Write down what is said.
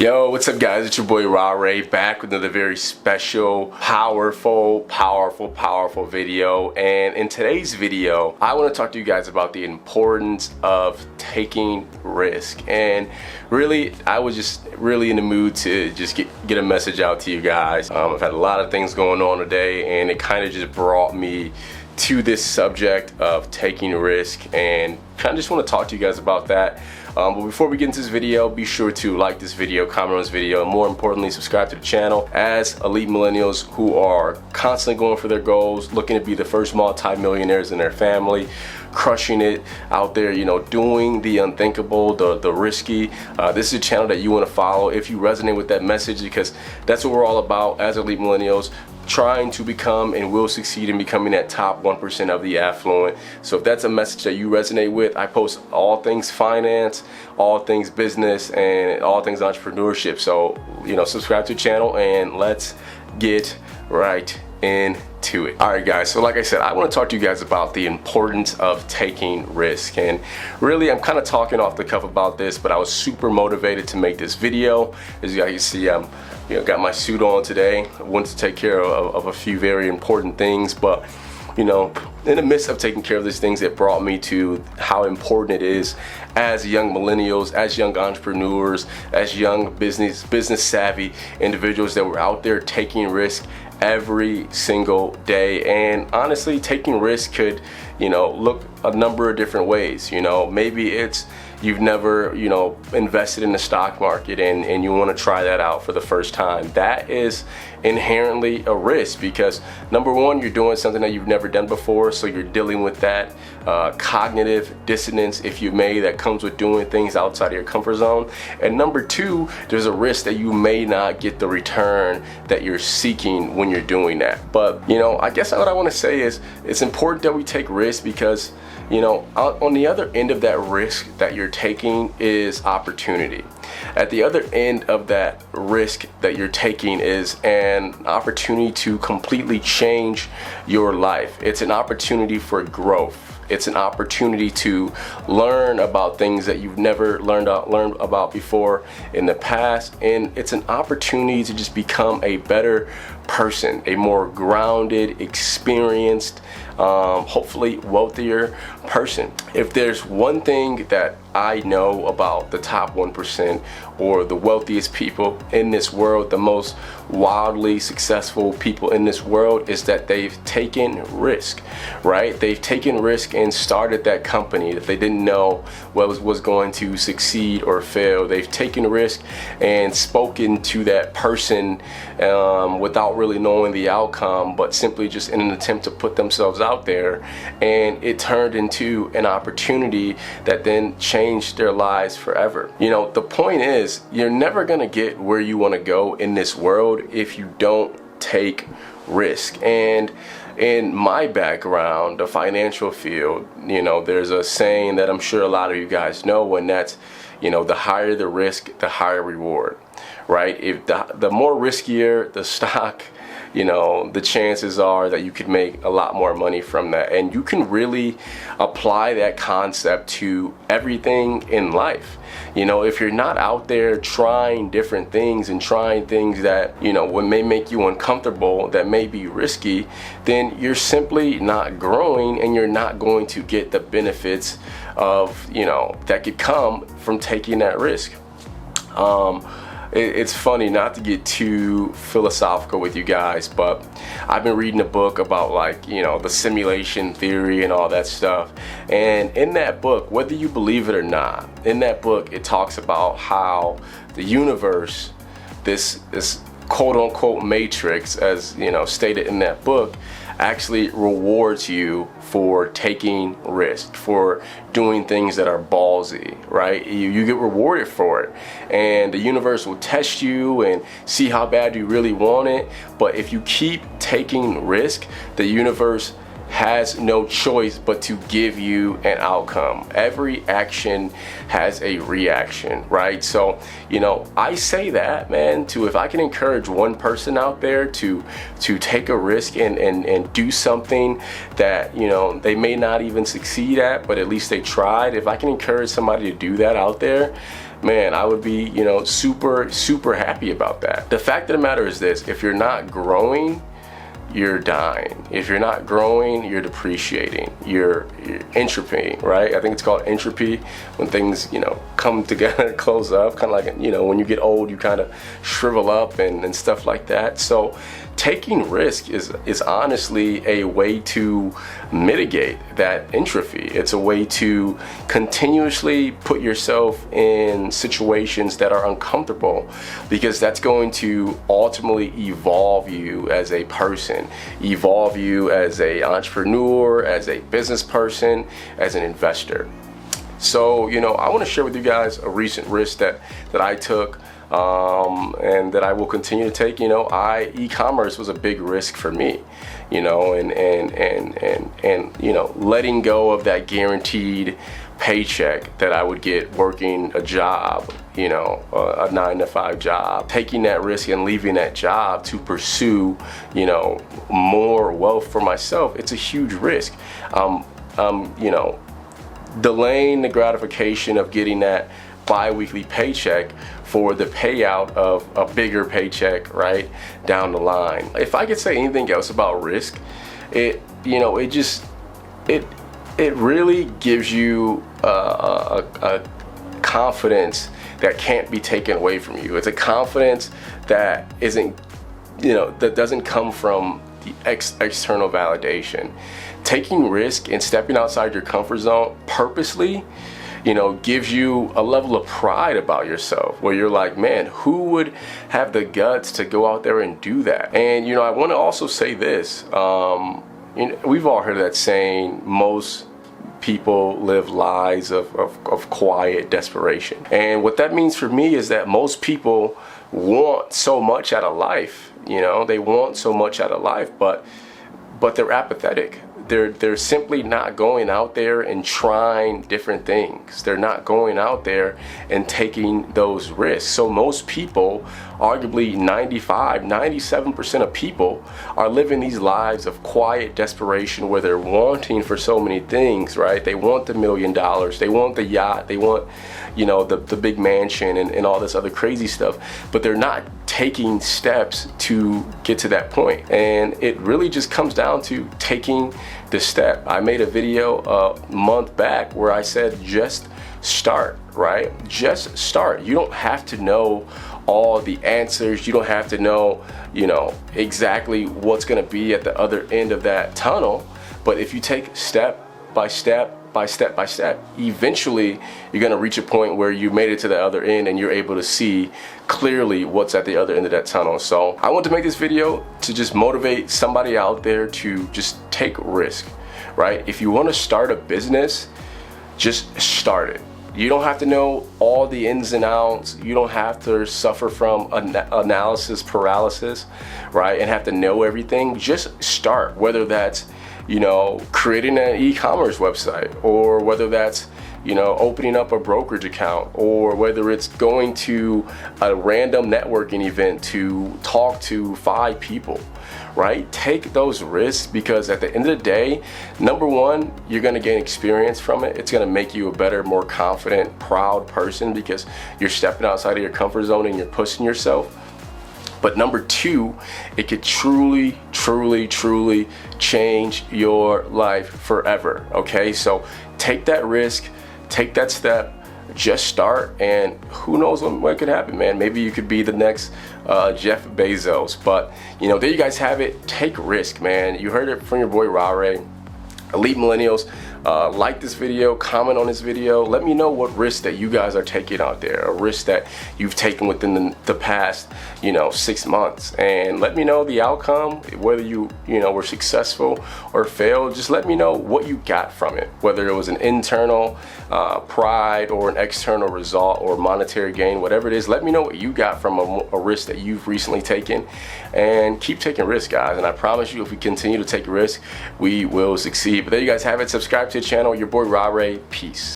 Yo, what's up guys? It's your boy Raw Ray back with another very special, powerful video. And in today's video, I want to talk to you guys about the importance of taking risk. And really, I was just really in the mood to just get a message out to you guys. I've had a lot of things going on today, and it kind of just brought me to this subject of taking risk, and kind of just want to talk to you guys about that. But before we get into this video, be sure to like this video, comment on this video, and more importantly, subscribe to the channel. As elite millennials who are constantly going for their goals, looking to be the first multi-millionaires in their family, crushing it out there, you know, doing the unthinkable, the risky. This is a channel that you want to follow if you resonate with that message, because that's what we're all about as elite millennials, trying to become and will succeed in becoming that top 1% of the affluent. So if that's a message that you resonate with, I post all things finance, all things business, and all things entrepreneurship. So, you know, subscribe to the channel and let's get right into it. Alright guys, so like I said, I want to talk to you guys about the importance of taking risk. And really, I'm kind of talking off the cuff about this, but I was super motivated to make this video. As you guys see, I'm got my suit on today. I wanted to take care of a few very important things, but you know, in the midst of taking care of these things, it brought me to how important it is as young millennials, as young entrepreneurs, as young business savvy individuals that were out there taking risk every single day. And honestly, taking risk could, you know, look a number of different ways. You know, maybe it's you've never, you know, invested in the stock market and you want to try that out for the first time. That is inherently a risk, because number one, you're doing something that you've never done before, so you're dealing with that cognitive dissonance, if you may, that comes with doing things outside of your comfort zone. And number two, there's a risk that you may not get the return that you're seeking when you're doing that. But you know, I guess what I want to say is it's important that we take risks, because you know, on the other end of that risk that you're taking is opportunity. At the other end of that risk that you're taking is an opportunity to completely change your life. It's an opportunity for growth. It's an opportunity to learn about things that you've never learned about before in the past. And it's an opportunity to just become a better person, a more grounded, experienced, hopefully wealthier person. If there's one thing that I know about the top 1% or the wealthiest people in this world, the most wildly successful people in this world, is that they've taken risk, right? They've taken risk and started that company if they didn't know what was going to succeed or fail. They've taken risk and spoken to that person without really knowing the outcome, but simply just in an attempt to put themselves out there, and it turned into an opportunity that then changed their lives forever. You know, the point is, you're never gonna get where you want to go in this world if you don't take risk. And in my background, the financial field, you know, there's a saying that I'm sure a lot of you guys know, and that's, you know, the higher the risk, the higher reward, right? If the more riskier the stock, you know, the chances are that you could make a lot more money from that. And you can really apply that concept to everything in life. You know, if you're not out there trying different things and trying things that, you know, may make you uncomfortable, that may be risky, then you're simply not growing, and you're not going to get the benefits of, you know, that could come from taking that risk. It's funny, not to get too philosophical with you guys, but I've been reading a book about, like, you know, the simulation theory and all that stuff. And in that book, whether you believe it or not, in that book it talks about how the universe, this quote unquote matrix, as you know, stated in that book, actually rewards you for taking risk, for doing things that are ballsy, right? You get rewarded for it, and the universe will test you and see how bad you really want it. But if you keep taking risk, the universe has no choice but to give you an outcome. Every action has a reaction, right? So, you know, I say that, man, if I can encourage one person out there to take a risk and do something that, you know, they may not even succeed at, but at least they tried. If I can encourage somebody to do that out there, man, I would be, you know, super happy about that. The fact of the matter is this: if you're not growing, you're dying. If you're not growing, you're depreciating. You're entropy, right? I think it's called entropy when things, you know, come together, close up, kind of like, you know, when you get old, you kind of shrivel up and stuff like that. So taking risk is honestly a way to mitigate that entropy. It's a way to continuously put yourself in situations that are uncomfortable, because that's going to ultimately evolve you as a person, evolve you as an entrepreneur, as a business person, as an investor. So, you know, I want to share with you guys a recent risk that I took, and that I will continue to take. You know, e-commerce was a big risk for me, you know, and you know, letting go of that guaranteed paycheck that I would get working a job, you know, a 9-to-5 job, taking that risk and leaving that job to pursue, you know, more wealth for myself. It's a huge risk. You know, delaying the gratification of getting that bi-weekly paycheck for the payout of a bigger paycheck right down the line. If I could say anything else about risk, it really gives you a confidence that can't be taken away from you. It's a confidence that isn't, you know, that doesn't come from the external validation. Taking risk and stepping outside your comfort zone purposely, you know, gives you a level of pride about yourself where you're like, man, who would have the guts to go out there and do that? And, you know, I want to also say this, you know, we've all heard that saying, most people live lives of quiet desperation. And what that means for me is that most people want so much out of life, you know, they want so much out of life, but they're apathetic. They're simply not going out there and trying different things. They're not going out there and taking those risks. So most people, arguably 97% of people, are living these lives of quiet desperation where they're wanting for so many things, right? They want the $1 million, they want the yacht, they want, you know, the big mansion and all this other crazy stuff, but they're not taking steps to get to that point. And it really just comes down to taking the step. I made a video a month back where I said, just start, right? Just start. You don't have to know all the answers. You don't have to know, you know, exactly what's going to be at the other end of that tunnel. But if you take step by step, eventually you're going to reach a point where you made it to the other end and you're able to see clearly what's at the other end of that tunnel. So I want to make this video to just motivate somebody out there to just take risk, right? If you want to start a business, just start it. You don't have to know all the ins and outs. You don't have to suffer from analysis paralysis, right? And have to know everything. Just start, whether that's, you know, creating an e-commerce website, or whether that's, you know, opening up a brokerage account, or whether it's going to a random networking event to talk to 5 people, right? Take those risks, because at the end of the day, number one, you're going to gain experience from it. It's going to make you a better, more confident, proud person, because you're stepping outside of your comfort zone and you're pushing yourself. But number two, it could truly change your life forever, okay? So take that risk, take that step, just start, and who knows what could happen, man. Maybe you could be the next Jeff Bezos. But, you know, there you guys have it. Take risk, man. You heard it from your boy, Ray. Elite Millennials, like this video, comment on this video. Let me know what risks that you guys are taking out there, a risk that you've taken within the past, you know, 6 months, and let me know the outcome, whether you know, were successful or failed. Just let me know what you got from it, whether it was an internal pride or an external result or monetary gain, whatever it is. Let me know what you got from a risk that you've recently taken, and keep taking risks, guys. And I promise you, if we continue to take risks, we will succeed. But there you guys have it. Subscribe to the channel. Your boy Ray. Peace.